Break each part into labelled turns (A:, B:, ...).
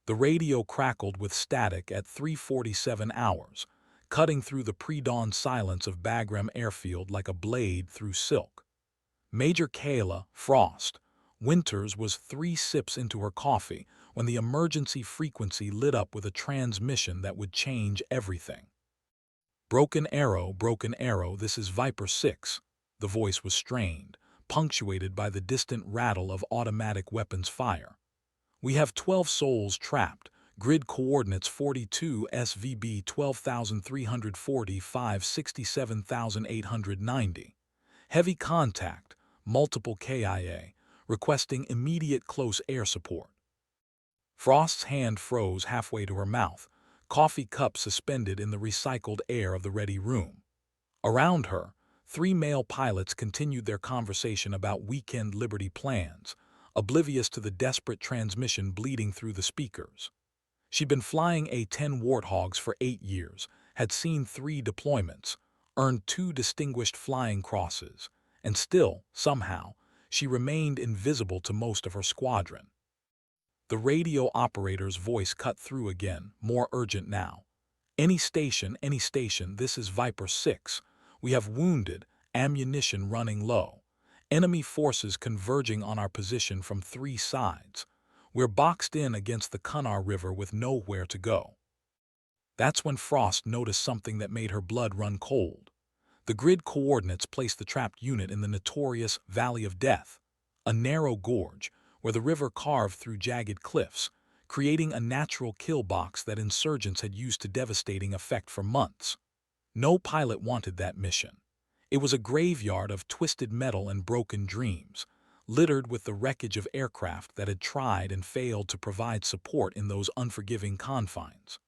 A: The radio crackled with static at 3:47 hours, cutting through the pre-dawn silence of Bagram Airfield like a blade through silk. Major Kayla, Frost, Winters was 3 sips into her coffee when the emergency frequency lit up with a transmission that would change everything. Broken Arrow, this is Viper 6. The voice was strained, punctuated by the distant rattle of automatic weapons fire. We have 12 souls trapped. Grid coordinates 42 SVB 12,345 67,890. Heavy contact, multiple KIA, requesting immediate close air support. Frost's hand froze halfway to her mouth, coffee cup suspended in the recycled air of the ready room. Around her, 3 male pilots continued their conversation about weekend Liberty plans, oblivious to the desperate transmission bleeding through the speakers. She'd been flying A-10 Warthogs for 8 years, had seen 3 deployments, earned 2 distinguished flying crosses, and still, somehow, she remained invisible to most of her squadron. The radio operator's voice cut through again, more urgent now. Any station, this is Viper 6. We have wounded, ammunition running low. Enemy forces converging on our position from 3 sides. We're boxed in against the Cunnar River with nowhere to go. That's when Frost noticed something that made her blood run cold. The grid coordinates placed the trapped unit in the notorious Valley of Death, a narrow gorge where the river carved through jagged cliffs, creating a natural kill box that insurgents had used to devastating effect for months. No pilot wanted that mission. It was a graveyard of twisted metal and broken dreams, littered with the wreckage of aircraft that had tried and failed to provide support in those unforgiving confines.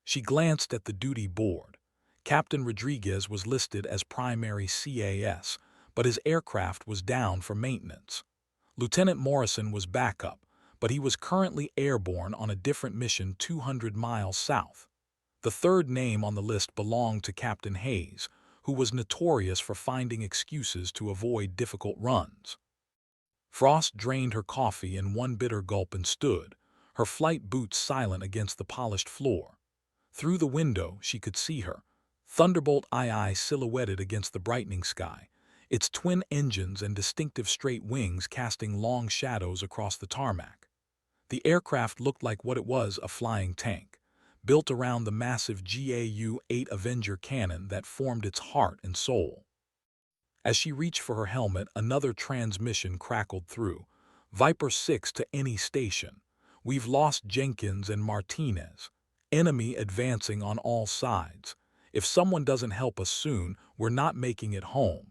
A: She glanced at the duty board. Captain Rodriguez was listed as primary CAS, but his aircraft was down for maintenance. Lieutenant Morrison was backup, but he was currently airborne on a different mission 200 miles south. The third name on the list belonged to Captain Hayes, who was notorious for finding excuses to avoid difficult runs. Frost drained her coffee in one bitter gulp and stood, her flight boots silent against the polished floor. Through the window, she could see her, Thunderbolt II silhouetted against the brightening sky, its twin engines and distinctive straight wings casting long shadows across the tarmac. The aircraft looked like what it was, a flying tank, built around the massive GAU-8 Avenger cannon that formed its heart and soul. As she reached for her helmet, another transmission crackled through. Viper 6 to any station. We've lost Jenkins and Martinez. Enemy advancing on all sides. If someone doesn't help us soon, we're not making it home.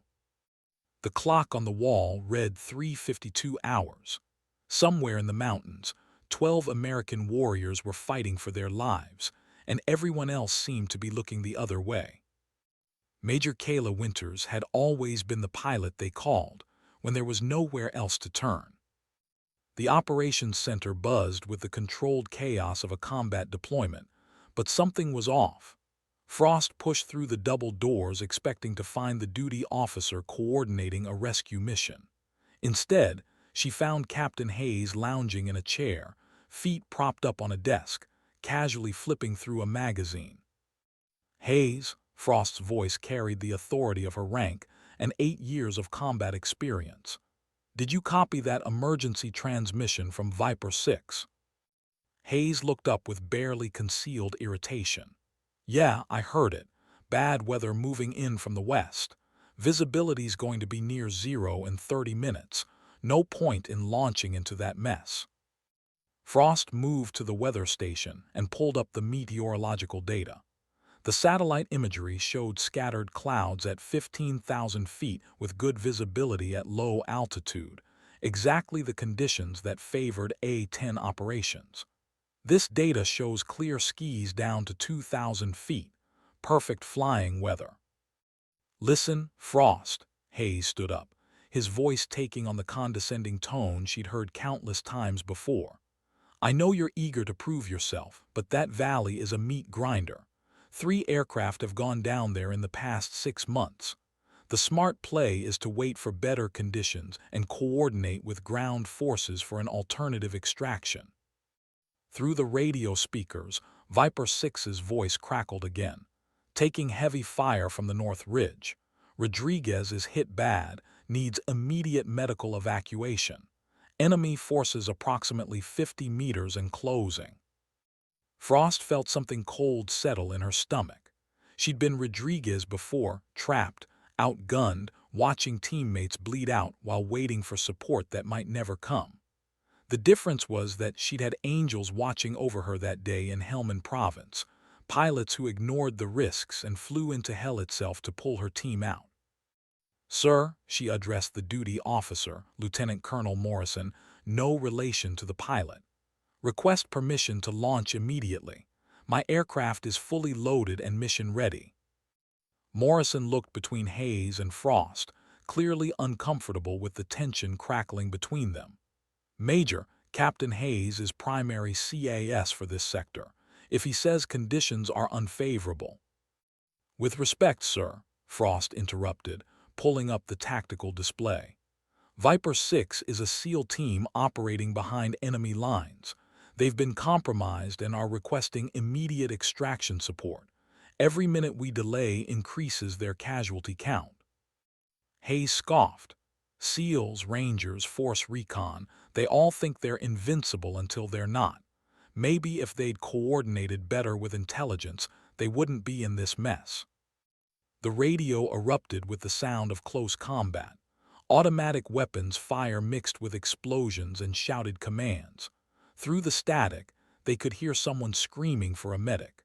A: The clock on the wall read 3:52 hours. Somewhere in the mountains, 12 American warriors were fighting for their lives, and everyone else seemed to be looking the other way. Major Kayla Winters had always been the pilot they called when there was nowhere else to turn. The operations center buzzed with the controlled chaos of a combat deployment, but something was off. Frost pushed through the double doors expecting to find the duty officer coordinating a rescue mission. Instead, she found Captain Hayes lounging in a chair, feet propped up on a desk, casually flipping through a magazine. Hayes, Frost's voice carried the authority of her rank and 8 years of combat experience. Did you copy that emergency transmission from Viper 6? Hayes looked up with barely concealed irritation. Yeah, I heard it. Bad weather moving in from the west. Visibility's going to be near zero in 30 minutes. No point in launching into that mess. Frost moved to the weather station and pulled up the meteorological data. The satellite imagery showed scattered clouds at 15,000 feet with good visibility at low altitude, exactly the conditions that favored A-10 operations. This data shows clear skies down to 2,000 feet, perfect flying weather. Listen, Frost, Hayes stood up, his voice taking on the condescending tone she'd heard countless times before. I know you're eager to prove yourself, but that valley is a meat grinder. 3 aircraft have gone down there in the past 6 months. The smart play is to wait for better conditions and coordinate with ground forces for an alternative extraction. Through the radio speakers, Viper 6's voice crackled again. Taking heavy fire from the North Ridge. Rodriguez is hit bad, needs immediate medical evacuation. Enemy forces approximately 50 meters and closing. Frost felt something cold settle in her stomach. She'd been Rodriguez before, trapped, outgunned, watching teammates bleed out while waiting for support that might never come. The difference was that she'd had angels watching over her that day in Helmand Province, pilots who ignored the risks and flew into hell itself to pull her team out. "Sir," she addressed the duty officer, Lieutenant Colonel Morrison, no relation to the pilot. "Request permission to launch immediately. My aircraft is fully loaded and mission ready." Morrison looked between Hayes and Frost, clearly uncomfortable with the tension crackling between them. "Major, Captain Hayes is primary CAS for this sector, if he says conditions are unfavorable." "With respect, sir," Frost interrupted, pulling up the tactical display. "Viper 6 is a SEAL team operating behind enemy lines. They've been compromised and are requesting immediate extraction support. Every minute we delay increases their casualty count." Hayes scoffed. "SEALs, Rangers, Force Recon, they all think they're invincible until they're not. Maybe if they'd coordinated better with intelligence, they wouldn't be in this mess." The radio erupted with the sound of close combat. Automatic weapons fire mixed with explosions and shouted commands. Through the static, they could hear someone screaming for a medic.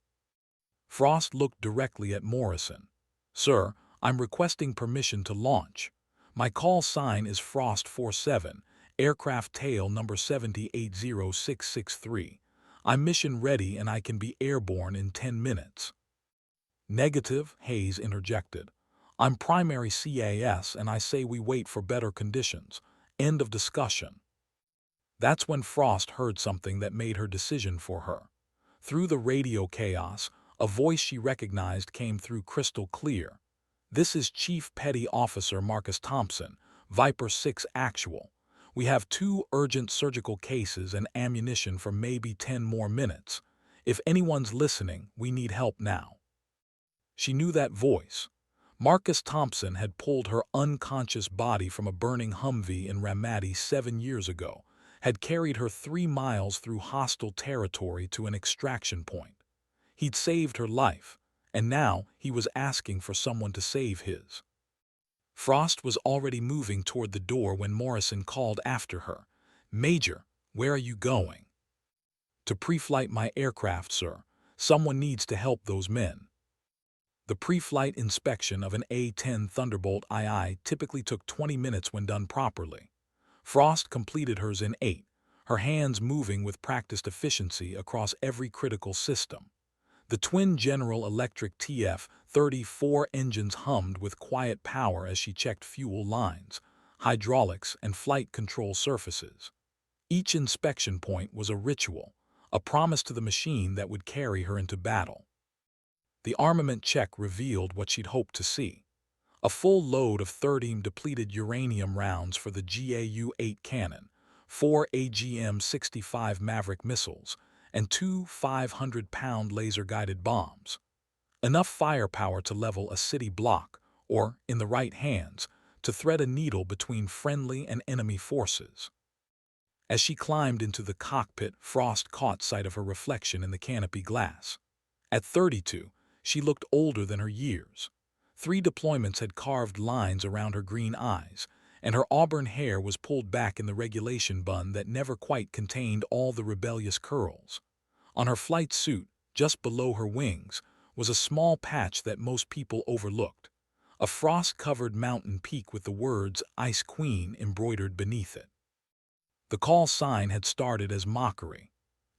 A: Frost looked directly at Morrison. "Sir, I'm requesting permission to launch. My call sign is Frost 47, aircraft tail number 7080663. I'm mission ready and I can be airborne in 10 minutes. "Negative," Hayes interjected. "I'm primary CAS and I say we wait for better conditions. End of discussion." That's when Frost heard something that made her decision for her. Through the radio chaos, a voice she recognized came through crystal clear. "This is Chief Petty Officer Marcus Thompson, Viper 6 Actual. We have 2 urgent surgical cases and ammunition for maybe 10 more minutes. If anyone's listening, we need help now." She knew that voice. Marcus Thompson had pulled her unconscious body from a burning Humvee in Ramadi 7 years ago, had carried her 3 miles through hostile territory to an extraction point. He'd saved her life, and now he was asking for someone to save his. Frost was already moving toward the door when Morrison called after her. "Major, where are you going?" "To pre-flight my aircraft, sir. Someone needs to help those men." The pre-flight inspection of an A-10 Thunderbolt II typically took 20 minutes when done properly. Frost completed hers in 8, her hands moving with practiced efficiency across every critical system. The twin General Electric TF-34 engines hummed with quiet power as she checked fuel lines, hydraulics, and flight control surfaces. Each inspection point was a ritual, a promise to the machine that would carry her into battle. The armament check revealed what she'd hoped to see. A full load of 30 depleted uranium rounds for the GAU-8 cannon, 4 AGM-65 Maverick missiles, and 2 500-pound laser-guided bombs. Enough firepower to level a city block, or, in the right hands, to thread a needle between friendly and enemy forces. As she climbed into the cockpit, Frost caught sight of her reflection in the canopy glass. At 32, she looked older than her years. 3 deployments had carved lines around her green eyes, and her auburn hair was pulled back in the regulation bun that never quite contained all the rebellious curls. On her flight suit, just below her wings, was a small patch that most people overlooked, a frost-covered mountain peak with the words "Ice Queen" embroidered beneath it. The call sign had started as mockery.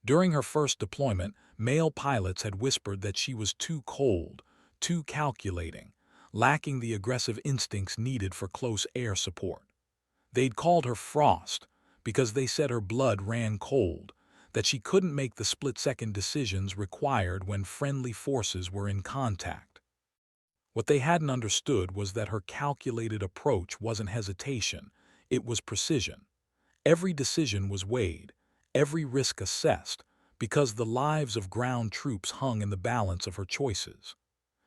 A: During her first deployment, male pilots had whispered that she was too cold, too calculating, lacking the aggressive instincts needed for close air support. They'd called her Frost because they said her blood ran cold, that she couldn't make the split-second decisions required when friendly forces were in contact. What they hadn't understood was that her calculated approach wasn't hesitation, it was precision. Every decision was weighed, every risk assessed, because the lives of ground troops hung in the balance of her choices.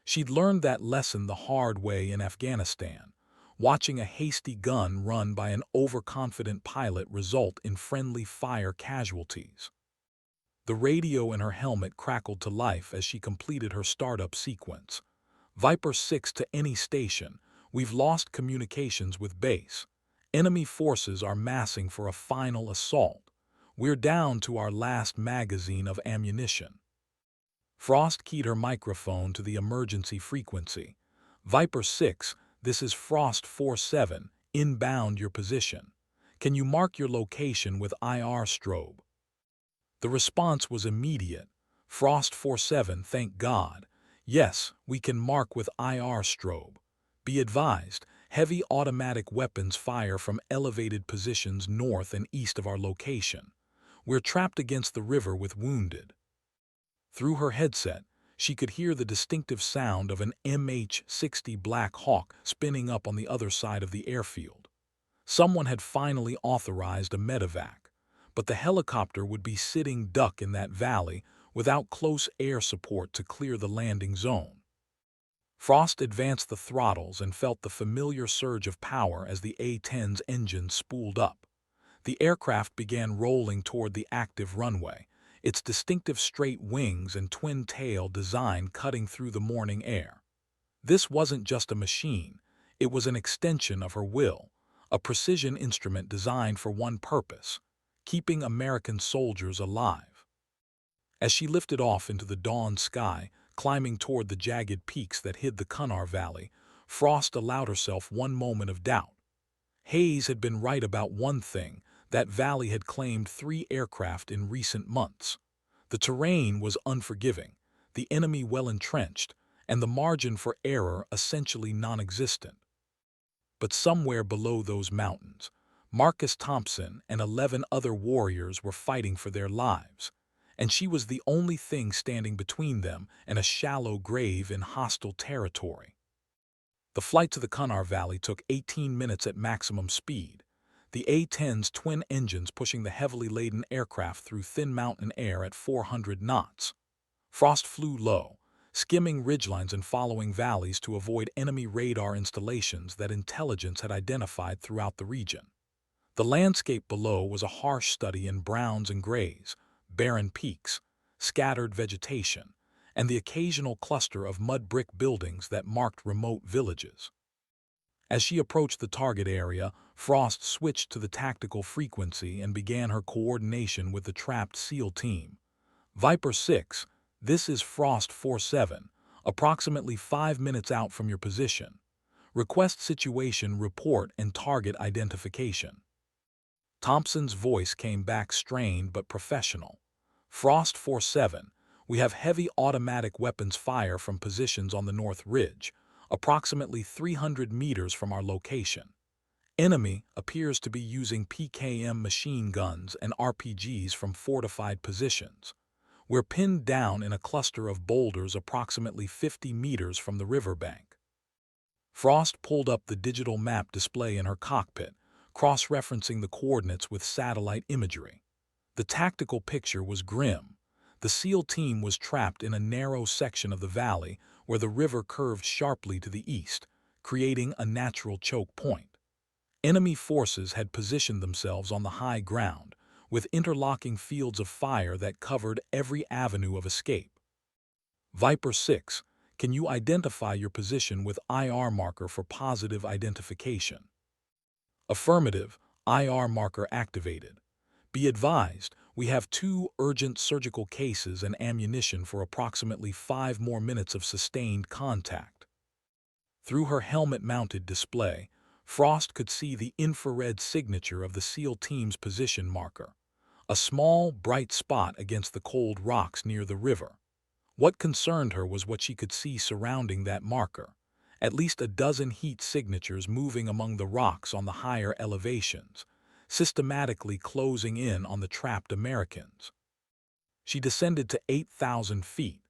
A: She'd learned that lesson the hard way in Afghanistan, watching a hasty gun run by an overconfident pilot result in friendly fire casualties. The radio in her helmet crackled to life as she completed her startup sequence. Viper 6 to any station, we've lost communications with base. Enemy forces are massing for a final assault. We're down to our last magazine of ammunition. Frost keyed her microphone to the emergency frequency. Viper 6, this is Frost 47, inbound your position. Can you mark your location with IR strobe? The response was immediate. Frost 47, thank God. Yes, we can mark with IR strobe. Be advised, heavy automatic weapons fire from elevated positions north and east of our location. We're trapped against the river with wounded. Through her headset, she could hear the distinctive sound of an MH-60 Black Hawk spinning up on the other side of the airfield. Someone had finally authorized a medevac, but the helicopter would be sitting duck in that valley without close air support to clear the landing zone. Frost advanced the throttles and felt the familiar surge of power as the A-10's engine spooled up. The aircraft began rolling toward the active runway, its distinctive straight wings and twin-tail design cutting through the morning air. This wasn't just a machine, it was an extension of her will, a precision instrument designed for one purpose: keeping American soldiers alive. As she lifted off into the dawn sky, climbing toward the jagged peaks that hid the Kunar Valley, Frost allowed herself one moment of doubt. Hayes had been right about one thing: that valley had claimed 3 aircraft in recent months. The terrain was unforgiving, the enemy well entrenched, and the margin for error essentially non-existent. But somewhere below those mountains, Marcus Thompson and 11 other warriors were fighting for their lives, and she was the only thing standing between them and a shallow grave in hostile territory. The flight to the Kunar Valley took 18 minutes at maximum speed, the A-10's twin engines pushing the heavily laden aircraft through thin mountain air at 400 knots. Frost flew low, skimming ridgelines and following valleys to avoid enemy radar installations that intelligence had identified throughout the region. The landscape below was a harsh study in browns and grays, barren peaks, scattered vegetation, and the occasional cluster of mud brick buildings that marked remote villages. As she approached the target area, Frost switched to the tactical frequency and began her coordination with the trapped SEAL team. Viper 6, this is Frost 47, approximately 5 minutes out from your position. Request situation report and target identification. Thompson's voice came back strained but professional. Frost 47, we have heavy automatic weapons fire from positions on the North Ridge, approximately 300 meters from our location. Enemy appears to be using PKM machine guns and RPGs from fortified positions. We're pinned down in a cluster of boulders approximately 50 meters from the riverbank. Frost pulled up the digital map display in her cockpit, cross-referencing the coordinates with satellite imagery. The tactical picture was grim. The SEAL team was trapped in a narrow section of the valley where the river curved sharply to the east, creating a natural choke point. Enemy forces had positioned themselves on the high ground, with interlocking fields of fire that covered every avenue of escape. Viper 6, can you identify your position with IR marker for positive identification? Affirmative, IR marker activated. Be advised, we have 2 urgent surgical cases and ammunition for approximately 5 more minutes of sustained contact. Through her helmet-mounted display, Frost could see the infrared signature of the SEAL team's position marker, a small, bright spot against the cold rocks near the river. What concerned her was what she could see surrounding that marker: at least a dozen heat signatures moving among the rocks on the higher elevations, systematically closing in on the trapped Americans. She descended to 8,000 feet,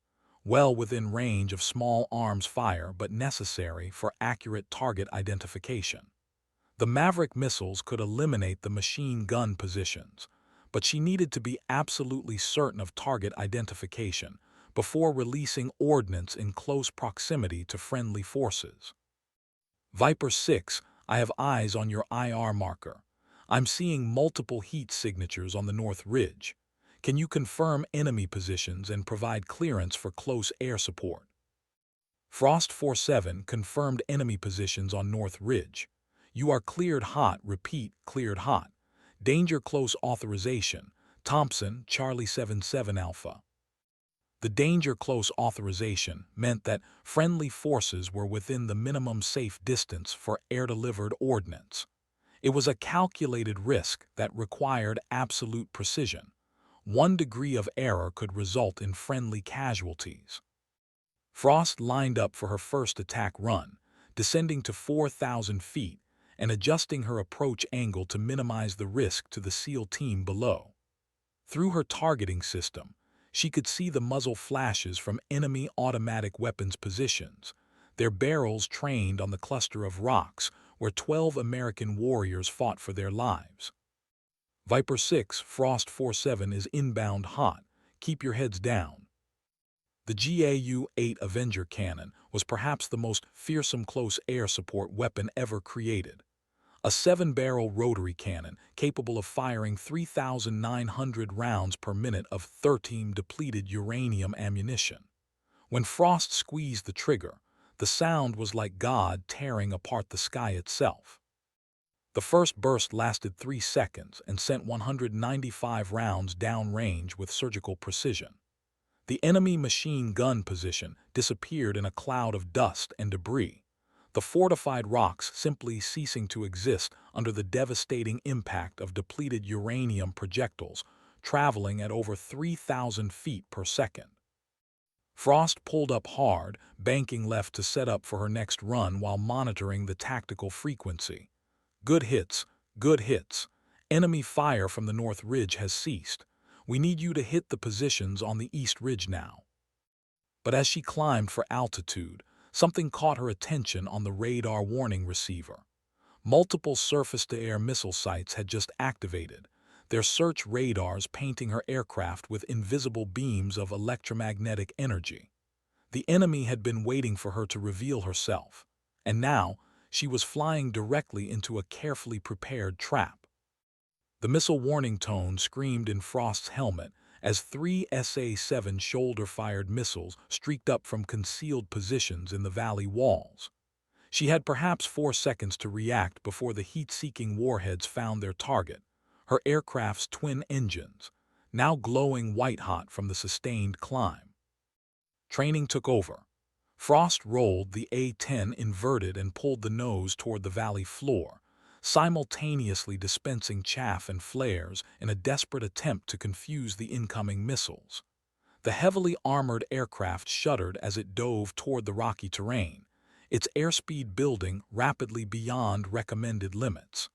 A: well within range of small arms fire but necessary for accurate target identification. The Maverick missiles could eliminate the machine gun positions, but she needed to be absolutely certain of target identification before releasing ordnance in close proximity to friendly forces. Viper 6, I have eyes on your IR marker. I'm seeing multiple heat signatures on the North Ridge. Can you confirm enemy positions and provide clearance for close air support? Frost 47 confirmed enemy positions on North Ridge. You are cleared hot, repeat, cleared hot. Danger close authorization. Thompson, Charlie 77 Alpha. The danger close authorization meant that friendly forces were within the minimum safe distance for air-delivered ordnance. It was a calculated risk that required absolute precision. 1 degree of error could result in friendly casualties. Frost lined up for her first attack run, descending to 4,000 feet and adjusting her approach angle to minimize the risk to the SEAL team below. Through her targeting system, she could see the muzzle flashes from enemy automatic weapons positions, their barrels trained on the cluster of rocks where 12 American warriors fought for their lives. Viper 6, Frost 47 is inbound hot. Keep your heads down. The GAU-8 Avenger cannon was perhaps the most fearsome close air support weapon ever created. A 7-barrel rotary cannon capable of firing 3,900 rounds per minute of 13 depleted uranium ammunition. When Frost squeezed the trigger, the sound was like God tearing apart the sky itself. The first burst lasted 3 seconds and sent 195 rounds downrange with surgical precision. The enemy machine gun position disappeared in a cloud of dust and debris, the fortified rocks simply ceasing to exist under the devastating impact of depleted uranium projectiles traveling at over 3,000 feet per second. Frost pulled up hard, banking left to set up for her next run while monitoring the tactical frequency. Good hits, good hits. Enemy fire from the North Ridge has ceased. We need you to hit the positions on the East Ridge now. But as she climbed for altitude, something caught her attention on the radar warning receiver. Multiple surface-to-air missile sites had just activated, their search radars painting her aircraft with invisible beams of electromagnetic energy. The enemy had been waiting for her to reveal herself, and now she was flying directly into a carefully prepared trap. The missile warning tone screamed in Frost's helmet as 3 SA-7 shoulder-fired missiles streaked up from concealed positions in the valley walls. She had perhaps 4 seconds to react before the heat-seeking warheads found their target, her aircraft's twin engines, now glowing white-hot from the sustained climb. Training took over. Frost rolled the A-10 inverted and pulled the nose toward the valley floor, simultaneously dispensing chaff and flares in a desperate attempt to confuse the incoming missiles. The heavily armored aircraft shuddered as it dove toward the rocky terrain, its airspeed building rapidly beyond recommended limits.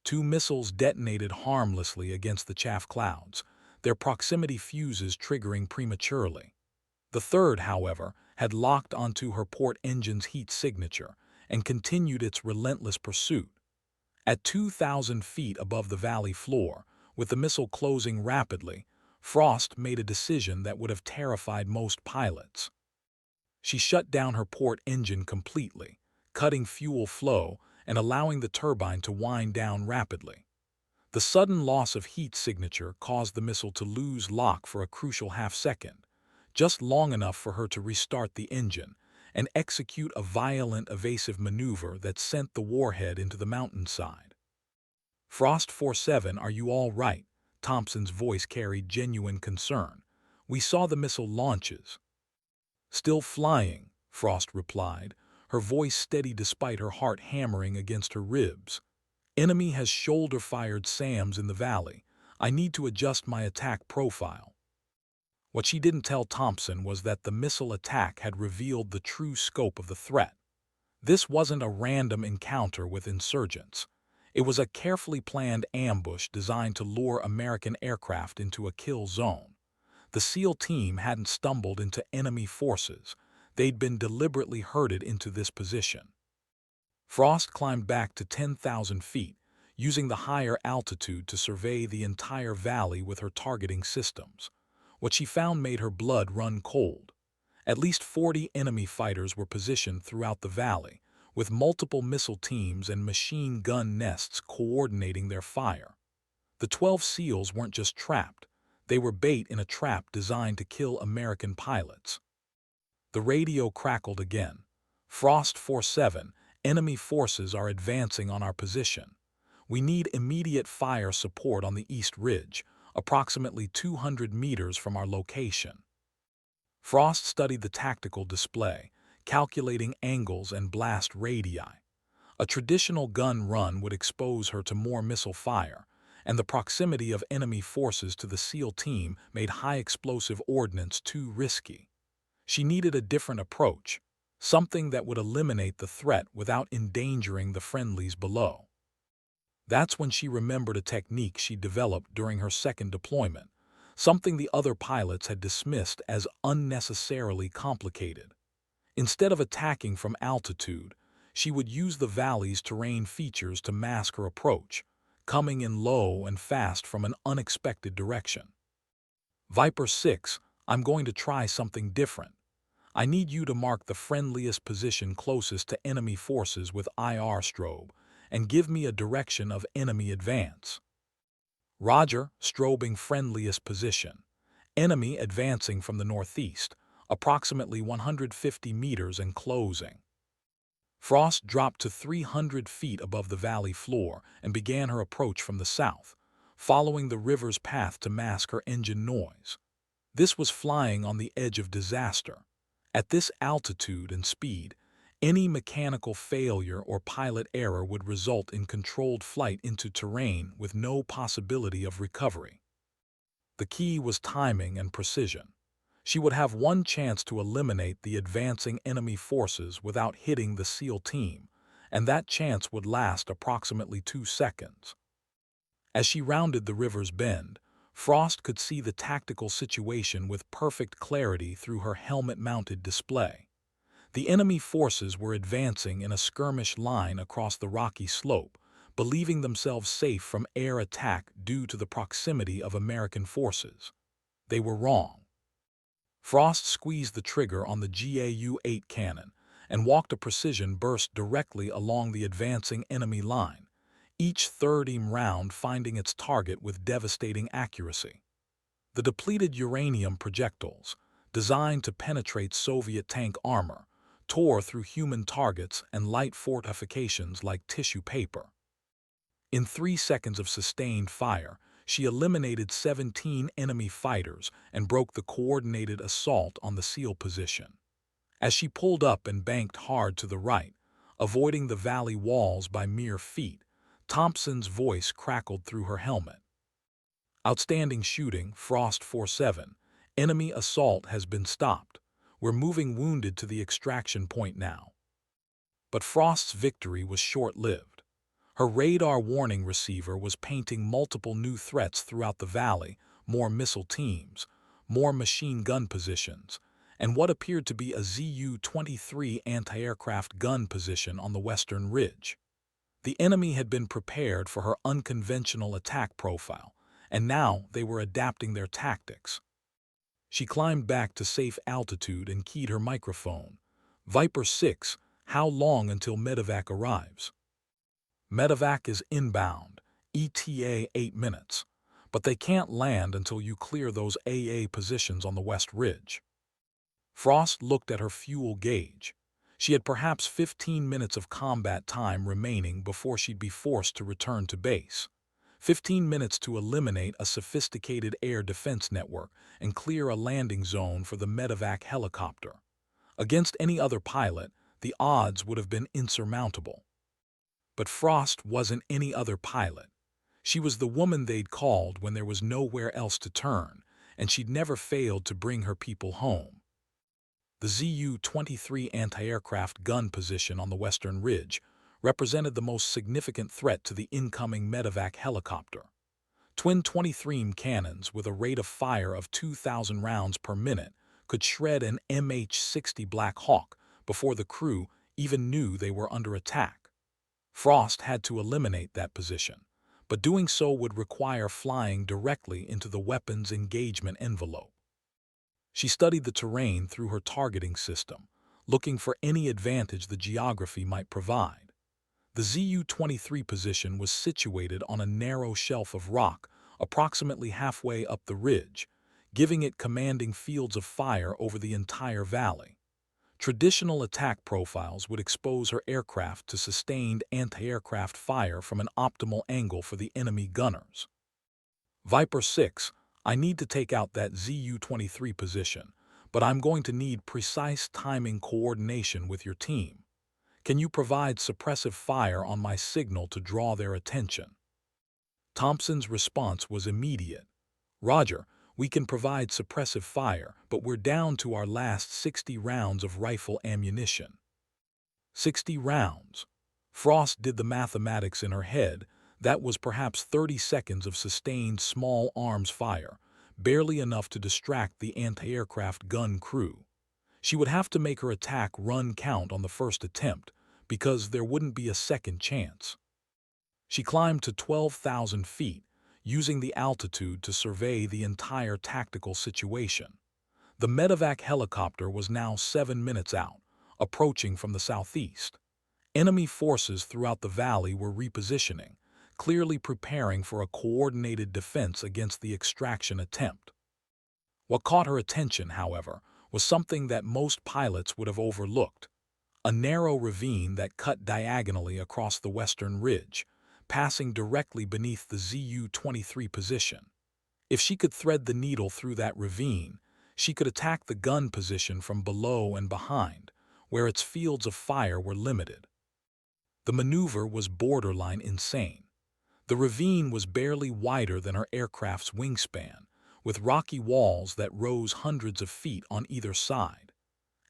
A: 2 missiles detonated harmlessly against the chaff clouds, their proximity fuses triggering prematurely. The third, however, had locked onto her port engine's heat signature and continued its relentless pursuit. At 2,000 feet above the valley floor, with the missile closing rapidly, Frost made a decision that would have terrified most pilots. She shut down her port engine completely, cutting fuel flow and allowing the turbine to wind down rapidly. The sudden loss of heat signature caused the missile to lose lock for a crucial half-second, just long enough for her to restart the engine and execute a violent evasive maneuver that sent the warhead into the mountainside. Frost 47, are you all right? Thompson's voice carried genuine concern. We saw the missile launches. Still flying, Frost replied, her voice steady despite her heart hammering against her ribs. Enemy has shoulder-fired SAMs in the valley. I need to adjust my attack profile. What she didn't tell Thompson was that the missile attack had revealed the true scope of the threat. This wasn't a random encounter with insurgents. It was a carefully planned ambush designed to lure American aircraft into a kill zone. The SEAL team hadn't stumbled into enemy forces. They'd been deliberately herded into this position. Frost climbed back to 10,000 feet, using the higher altitude to survey the entire valley with her targeting systems. What she found made her blood run cold. At least 40 enemy fighters were positioned throughout the valley, with multiple missile teams and machine gun nests coordinating their fire. The 12 SEALs weren't just trapped, they were bait in a trap designed to kill American pilots. The radio crackled again. Frost 47, enemy forces are advancing on our position. We need immediate fire support on the East Ridge, approximately 200 meters from our location. Frost studied the tactical display, calculating angles and blast radii. A traditional gun run would expose her to more missile fire, and the proximity of enemy forces to the SEAL team made high-explosive ordnance too risky. She needed a different approach, something that would eliminate the threat without endangering the friendlies below. That's when she remembered a technique she developed during her second deployment, something the other pilots had dismissed as unnecessarily complicated. Instead of attacking from altitude, she would use the valley's terrain features to mask her approach, coming in low and fast from an unexpected direction. Viper 6, I'm going to try something different. I need you to mark the friendliest position closest to enemy forces with IR strobe, and give me a direction of enemy advance. Roger, strobing friendliest position. Enemy advancing from the northeast, approximately 150 meters and closing. Frost dropped to 300 feet above the valley floor and began her approach from the south, following the river's path to mask her engine noise. This was flying on the edge of disaster. At this altitude and speed, any mechanical failure or pilot error would result in controlled flight into terrain with no possibility of recovery. The key was timing and precision. She would have one chance to eliminate the advancing enemy forces without hitting the SEAL team, and that chance would last approximately 2 seconds. As she rounded the river's bend, Frost could see the tactical situation with perfect clarity through her helmet-mounted display. The enemy forces were advancing in a skirmish line across the rocky slope, believing themselves safe from air attack due to the proximity of American forces. They were wrong. Frost squeezed the trigger on the A-10 cannon and walked a precision burst directly along the advancing enemy line, each third-aim round finding its target with devastating accuracy. The depleted uranium projectiles, designed to penetrate Soviet tank armor, tore through human targets and light fortifications like tissue paper. In 3 seconds of sustained fire, she eliminated 17 enemy fighters and broke the coordinated assault on the SEAL position. As she pulled up and banked hard to the right, avoiding the valley walls by mere feet, Thompson's voice crackled through her helmet. Outstanding shooting, Frost 47. Enemy assault has been stopped. We're moving wounded to the extraction point now. But Frost's victory was short-lived. Her radar warning receiver was painting multiple new threats throughout the valley, more missile teams, more machine gun positions, and what appeared to be a Zu-23 anti-aircraft gun position on the western ridge. The enemy had been prepared for her unconventional attack profile, and now they were adapting their tactics. She climbed back to safe altitude and keyed her microphone. Viper 6, how long until medevac arrives? Medevac is inbound, ETA 8 minutes, but they can't land until you clear those AA positions on the West Ridge. Frost looked at her fuel gauge. She had perhaps 15 minutes of combat time remaining before she'd be forced to return to base. 15 minutes to eliminate a sophisticated air defense network and clear a landing zone for the medevac helicopter. Against any other pilot, the odds would have been insurmountable. But Frost wasn't any other pilot. She was the woman they'd called when there was nowhere else to turn, and she'd never failed to bring her people home. The Zu-23 anti-aircraft gun position on the western ridge represented the most significant threat to the incoming medevac helicopter. Twin 23mm cannons with a rate of fire of 2,000 rounds per minute could shred an MH-60 Black Hawk before the crew even knew they were under attack. Frost had to eliminate that position, but doing so would require flying directly into the weapon's engagement envelope. She studied the terrain through her targeting system, looking for any advantage the geography might provide. The ZU-23 position was situated on a narrow shelf of rock approximately halfway up the ridge, giving it commanding fields of fire over the entire valley. Traditional attack profiles would expose her aircraft to sustained anti-aircraft fire from an optimal angle for the enemy gunners. Viper 6, I need to take out that ZU-23 position, but I'm going to need precise timing coordination with your team. Can you provide suppressive fire on my signal to draw their attention? Thompson's response was immediate. Roger, we can provide suppressive fire, but we're down to our last 60 rounds of rifle ammunition. 60 rounds. Frost did the mathematics in her head. That was perhaps 30 seconds of sustained small arms fire, barely enough to distract the anti-aircraft gun crew. She would have to make her attack run count on the first attempt, because there wouldn't be a second chance. She climbed to 12,000 feet, using the altitude to survey the entire tactical situation. The medevac helicopter was now 7 minutes out, approaching from the southeast. Enemy forces throughout the valley were repositioning, clearly preparing for a coordinated defense against the extraction attempt. What caught her attention, however, was something that most pilots would have overlooked: a narrow ravine that cut diagonally across the western ridge, passing directly beneath the ZU-23 position. If she could thread the needle through that ravine, she could attack the gun position from below and behind, where its fields of fire were limited. The maneuver was borderline insane. The ravine was barely wider than her aircraft's wingspan, with rocky walls that rose hundreds of feet on either side.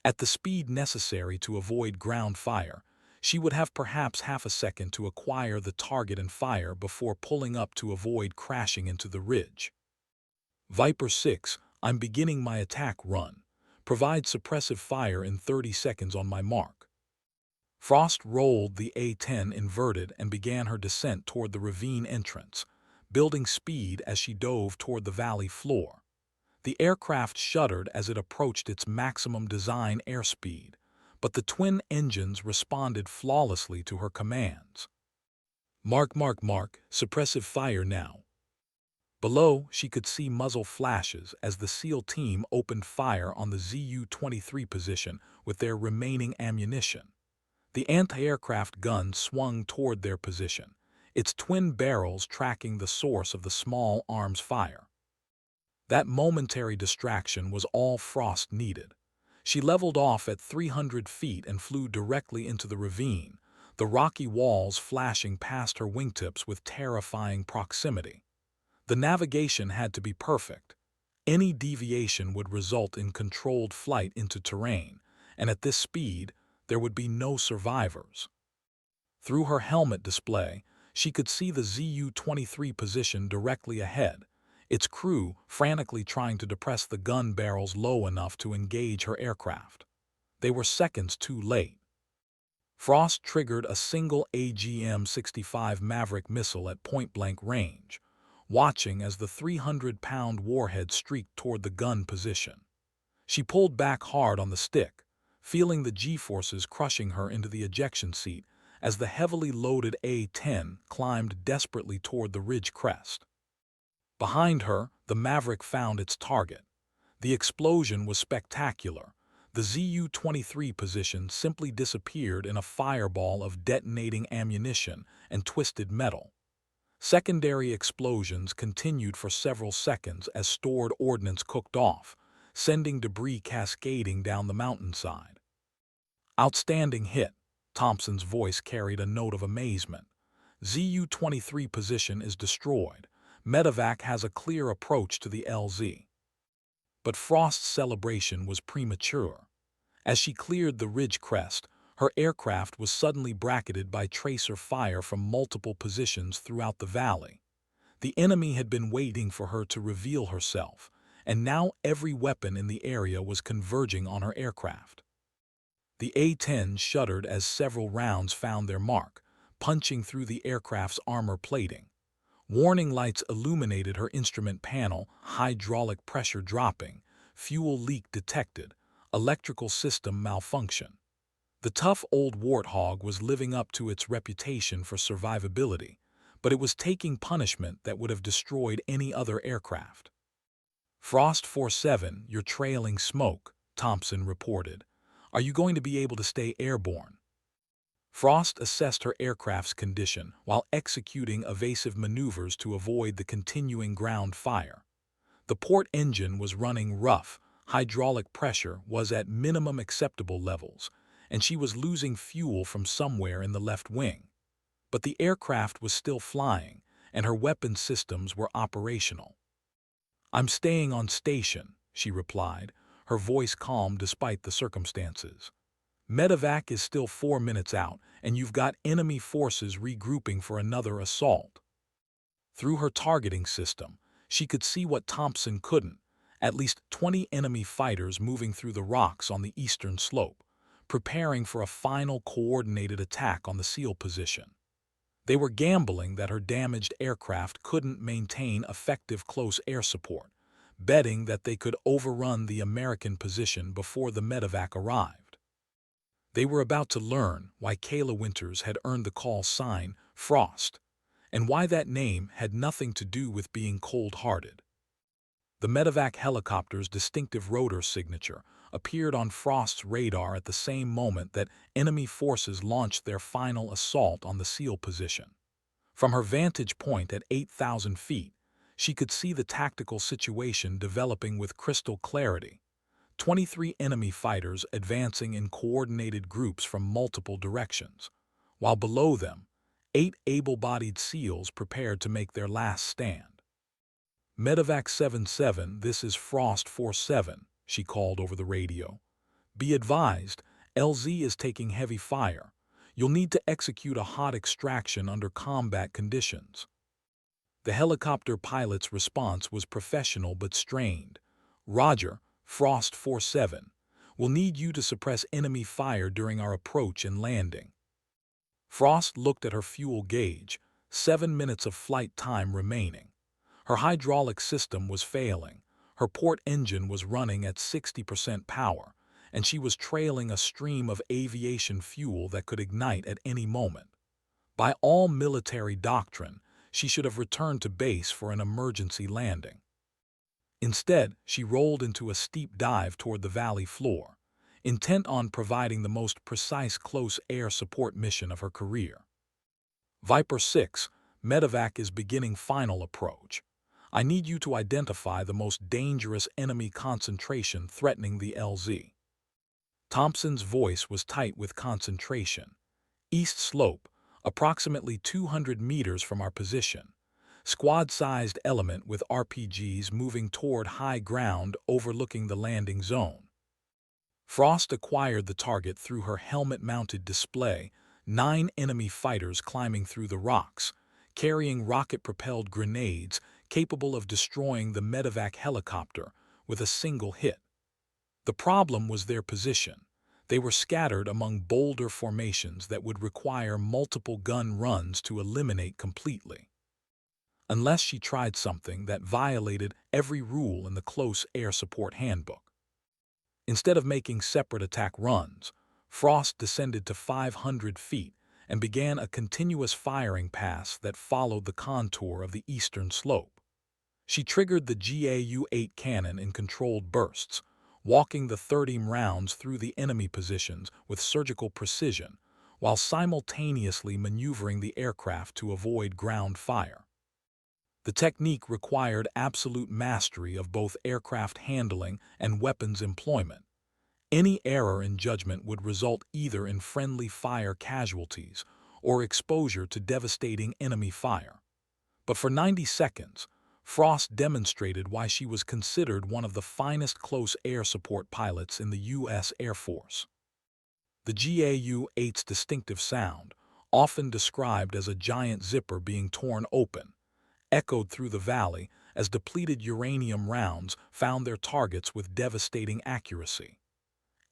A: At the speed necessary to avoid ground fire, she would have perhaps half a second to acquire the target and fire before pulling up to avoid crashing into the ridge. Viper 6, I'm beginning my attack run. Provide suppressive fire in 30 seconds on my mark. Frost rolled the A-10 inverted and began her descent toward the ravine entrance, building speed as she dove toward the valley floor. The aircraft shuddered as it approached its maximum design airspeed, but the twin engines responded flawlessly to her commands. Mark, mark, mark, suppressive fire now. Below, she could see muzzle flashes as the SEAL team opened fire on the ZU-23 position with their remaining ammunition. The anti-aircraft gun swung toward their position, its twin barrels tracking the source of the small arms fire. That momentary distraction was all Frost needed. She leveled off at 300 feet and flew directly into the ravine, the rocky walls flashing past her wingtips with terrifying proximity. The navigation had to be perfect. Any deviation would result in controlled flight into terrain, and at this speed, there would be no survivors. Through her helmet display, she could see the ZU-23 position directly ahead, its crew frantically trying to depress the gun barrels low enough to engage her aircraft. They were seconds too late. Frost triggered a single AGM-65 Maverick missile at point-blank range, watching as the 300-pound warhead streaked toward the gun position. She pulled back hard on the stick, feeling the G-forces crushing her into the ejection seat as the heavily loaded A-10 climbed desperately toward the ridge crest. Behind her, the Maverick found its target. The explosion was spectacular. The ZU-23 position simply disappeared in a fireball of detonating ammunition and twisted metal. Secondary explosions continued for several seconds as stored ordnance cooked off, sending debris cascading down the mountainside. Outstanding hit. Thompson's voice carried a note of amazement. ZU-23 position is destroyed. Medevac has a clear approach to the LZ. But Frost's celebration was premature. As she cleared the ridge crest, her aircraft was suddenly bracketed by tracer fire from multiple positions throughout the valley. The enemy had been waiting for her to reveal herself, and now every weapon in the area was converging on her aircraft. The A-10 shuddered as several rounds found their mark, punching through the aircraft's armor plating. Warning lights illuminated her instrument panel, hydraulic pressure dropping, fuel leak detected, electrical system malfunction. The tough old warthog was living up to its reputation for survivability, but it was taking punishment that would have destroyed any other aircraft. Frost 47, you're trailing smoke, Thompson reported. Are you going to be able to stay airborne? Frost assessed her aircraft's condition while executing evasive maneuvers to avoid the continuing ground fire. The port engine was running rough, hydraulic pressure was at minimum acceptable levels, and she was losing fuel from somewhere in the left wing. But the aircraft was still flying, and her weapon systems were operational. "I'm staying on station," she replied, her voice calm despite the circumstances. "Medevac is still 4 minutes out, and you've got enemy forces regrouping for another assault." Through her targeting system, she could see what Thompson couldn't: at least 20 enemy fighters moving through the rocks on the eastern slope, preparing for a final coordinated attack on the SEAL position. They were gambling that her damaged aircraft couldn't maintain effective close air support, betting that they could overrun the American position before the medevac arrived. They were about to learn why Kayla Winters had earned the call sign Frost, and why that name had nothing to do with being cold-hearted. The medevac helicopter's distinctive rotor signature appeared on Frost's radar at the same moment that enemy forces launched their final assault on the SEAL position. From her vantage point at 8,000 feet, she could see the tactical situation developing with crystal clarity. 23 enemy fighters advancing in coordinated groups from multiple directions, while below them, 8 able-bodied SEALs prepared to make their last stand. "Medevac 77, this is Frost 47, she called over the radio. "Be advised, LZ is taking heavy fire. You'll need to execute a hot extraction under combat conditions." The helicopter pilot's response was professional but strained. "Roger, Frost 47. We'll need you to suppress enemy fire during our approach and landing." Frost looked at her fuel gauge, 7 minutes of flight time remaining. Her hydraulic system was failing, her port engine was running at 60% power, and she was trailing a stream of aviation fuel that could ignite at any moment. By all military doctrine, she should have returned to base for an emergency landing. Instead, she rolled into a steep dive toward the valley floor, intent on providing the most precise close air support mission of her career. "Viper 6, medevac is beginning final approach. I need you to identify the most dangerous enemy concentration threatening the LZ." Thompson's voice was tight with concentration. "East slope, approximately 200 meters from our position. Squad-sized element with RPGs moving toward high ground overlooking the landing zone." Frost acquired the target through her helmet-mounted display, 9 enemy fighters climbing through the rocks, carrying rocket-propelled grenades capable of destroying the medevac helicopter with a single hit. The problem was their position. They were scattered among boulder formations that would require multiple gun runs to eliminate completely. Unless she tried something that violated every rule in the Close Air Support Handbook. Instead of making separate attack runs, Frost descended to 500 feet and began a continuous firing pass that followed the contour of the eastern slope. She triggered the GAU-8 cannon in controlled bursts, walking the 30 rounds through the enemy positions with surgical precision, while simultaneously maneuvering the aircraft to avoid ground fire. The technique required absolute mastery of both aircraft handling and weapons employment. Any error in judgment would result either in friendly fire casualties or exposure to devastating enemy fire. But for 90 seconds, Frost demonstrated why she was considered one of the finest close air support pilots in the U.S. Air Force. The GAU-8's distinctive sound, often described as a giant zipper being torn open, echoed through the valley as depleted uranium rounds found their targets with devastating accuracy.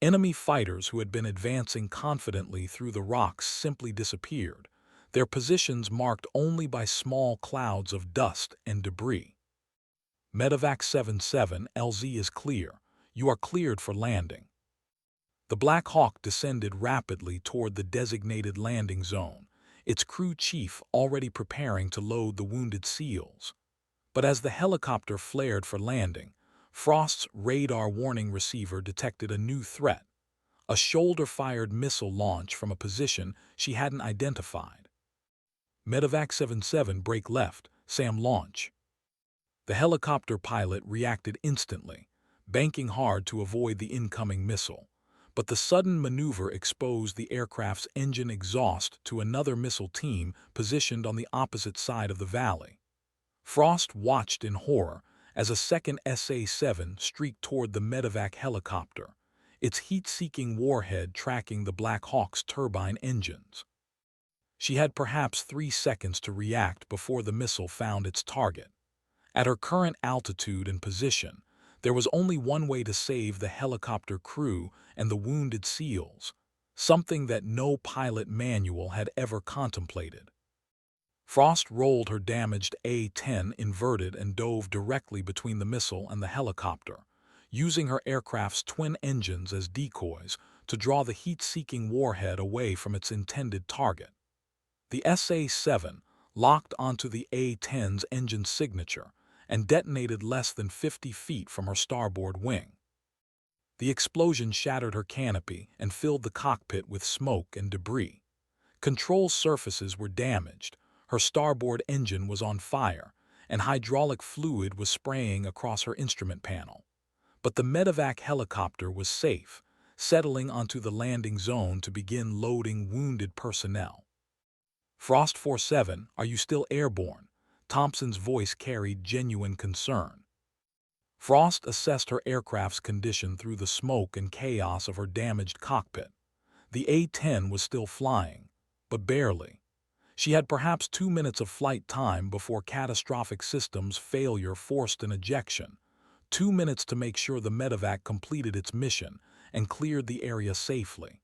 A: Enemy fighters who had been advancing confidently through the rocks simply disappeared, their positions marked only by small clouds of dust and debris. Medevac 77 LZ is clear. You are cleared for landing. The Black Hawk descended rapidly toward the designated landing zone, its crew chief already preparing to load the wounded SEALs. But as the helicopter flared for landing, Frost's radar warning receiver detected a new threat, a shoulder-fired missile launch from a position she hadn't identified. Medevac 77 brake left, SAM launch. The helicopter pilot reacted instantly, banking hard to avoid the incoming missile. But the sudden maneuver exposed the aircraft's engine exhaust to another missile team positioned on the opposite side of the valley. Frost watched in horror as a second SA-7 streaked toward the medevac helicopter, its heat-seeking warhead tracking the Black Hawk's turbine engines. She had perhaps 3 seconds to react before the missile found its target. At her current altitude and position, there was only one way to save the helicopter crew and the wounded SEALs, something that no pilot manual had ever contemplated. Frost rolled her damaged A-10 inverted and dove directly between the missile and the helicopter, using her aircraft's twin engines as decoys to draw the heat-seeking warhead away from its intended target. The SA-7 locked onto the A-10's engine signature and detonated less than 50 feet from her starboard wing. The explosion shattered her canopy and filled the cockpit with smoke and debris. Control surfaces were damaged, her starboard engine was on fire, and hydraulic fluid was spraying across her instrument panel. But the medevac helicopter was safe, settling onto the landing zone to begin loading wounded personnel. Frost 47, are you still airborne? Thompson's voice carried genuine concern. Frost assessed her aircraft's condition through the smoke and chaos of her damaged cockpit. The A-10 was still flying, but barely. She had perhaps 2 minutes of flight time before catastrophic systems failure forced an ejection. 2 minutes to make sure the medevac completed its mission and cleared the area safely.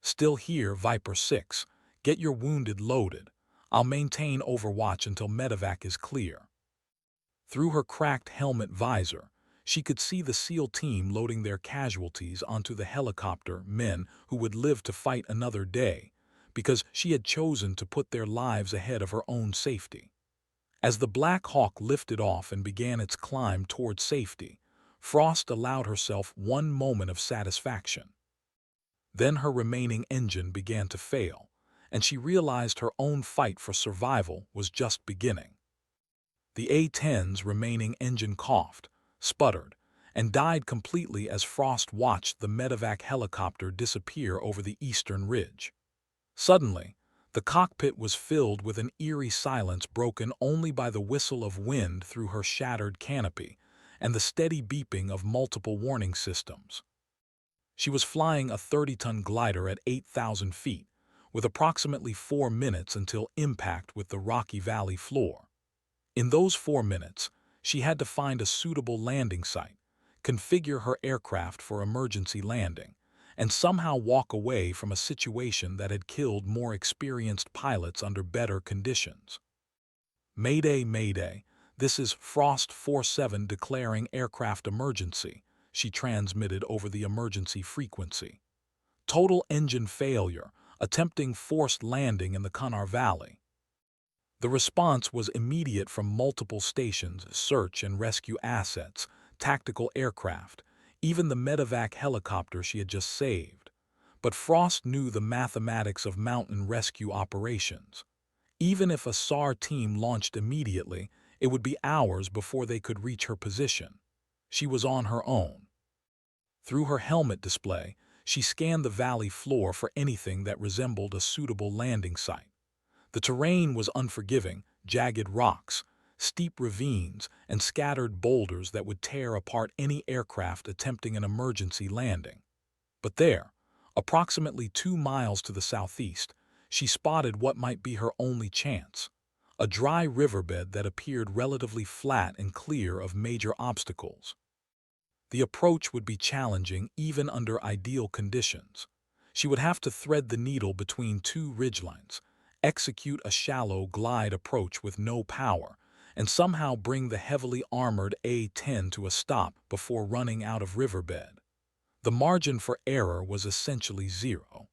A: Still here, Viper 6. Get your wounded loaded. I'll maintain overwatch until medevac is clear. Through her cracked helmet visor, she could see the SEAL team loading their casualties onto the helicopter, men who would live to fight another day, because she had chosen to put their lives ahead of her own safety. As the Black Hawk lifted off and began its climb toward safety, Frost allowed herself one moment of satisfaction. Then her remaining engine began to fail, and she realized her own fight for survival was just beginning. The A-10's remaining engine coughed, sputtered, and died completely as Frost watched the medevac helicopter disappear over the eastern ridge. Suddenly, the cockpit was filled with an eerie silence broken only by the whistle of wind through her shattered canopy and the steady beeping of multiple warning systems. She was flying a 30-ton glider at 8,000 feet, with approximately 4 minutes until impact with the rocky valley floor. In those 4 minutes, she had to find a suitable landing site, configure her aircraft for emergency landing, and somehow walk away from a situation that had killed more experienced pilots under better conditions. Mayday, Mayday, this is Frost 47 declaring aircraft emergency, she transmitted over the emergency frequency. Total engine failure, attempting forced landing in the Kunar Valley. The response was immediate from multiple stations, search and rescue assets, tactical aircraft, even the medevac helicopter she had just saved. But Frost knew the mathematics of mountain rescue operations. Even if a SAR team launched immediately, it would be hours before they could reach her position. She was on her own. Through her helmet display, she scanned the valley floor for anything that resembled a suitable landing site. The terrain was unforgiving, jagged rocks, steep ravines, and scattered boulders that would tear apart any aircraft attempting an emergency landing. But there, approximately 2 miles to the southeast, she spotted what might be her only chance, a dry riverbed that appeared relatively flat and clear of major obstacles. The approach would be challenging even under ideal conditions. She would have to thread the needle between 2 ridgelines, execute a shallow glide approach with no power, and somehow bring the heavily armored A-10 to a stop before running out of riverbed. The margin for error was essentially zero.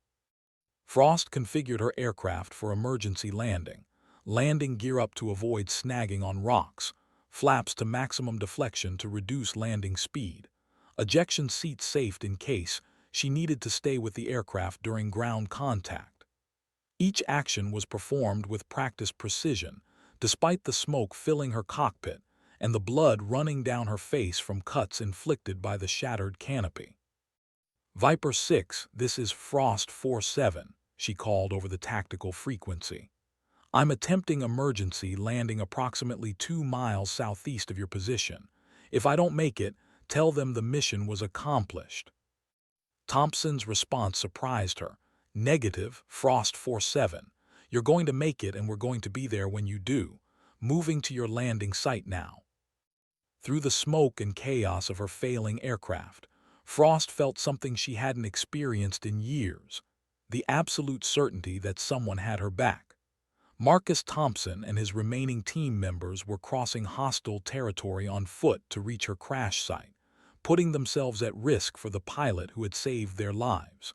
A: Frost configured her aircraft for emergency landing gear up to avoid snagging on rocks, flaps to maximum deflection to reduce landing speed, ejection seats saved in case she needed to stay with the aircraft during ground contact. Each action was performed with practiced precision, despite the smoke filling her cockpit and the blood running down her face from cuts inflicted by the shattered canopy. "Viper 6, this is Frost 47, she called over the tactical frequency. "I'm attempting emergency landing approximately 2 miles southeast of your position. If I don't make it, tell them the mission was accomplished." Thompson's response surprised her. "Negative, Frost 47. You're going to make it and we're going to be there when you do. Moving to your landing site now." Through the smoke and chaos of her failing aircraft, Frost felt something she hadn't experienced in years: the absolute certainty that someone had her back. Marcus Thompson and his remaining team members were crossing hostile territory on foot to reach her crash site, putting themselves at risk for the pilot who had saved their lives.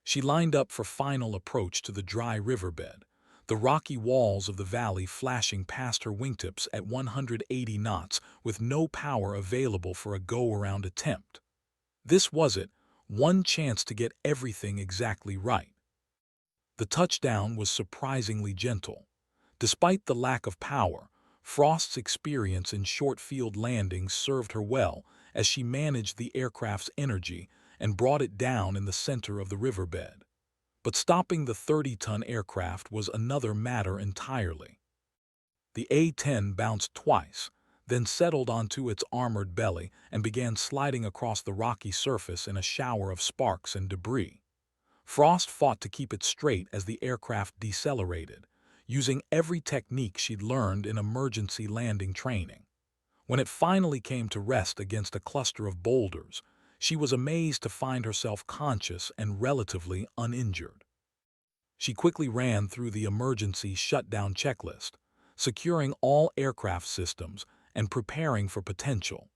A: She lined up for final approach to the dry riverbed, the rocky walls of the valley flashing past her wingtips at 180 knots with no power available for a go-around attempt. This was it, one chance to get everything exactly right. The touchdown was surprisingly gentle. Despite the lack of power, Frost's experience in short-field landings served her well as she managed the aircraft's energy and brought it down in the center of the riverbed. But stopping the 30-ton aircraft was another matter entirely. The A-10 bounced twice, then settled onto its armored belly and began sliding across the rocky surface in a shower of sparks and debris. Frost fought to keep it straight as the aircraft decelerated, using every technique she'd learned in emergency landing training. When it finally came to rest against a cluster of boulders, she was amazed to find herself conscious and relatively uninjured. She quickly ran through the emergency shutdown checklist, securing all aircraft systems and preparing for potential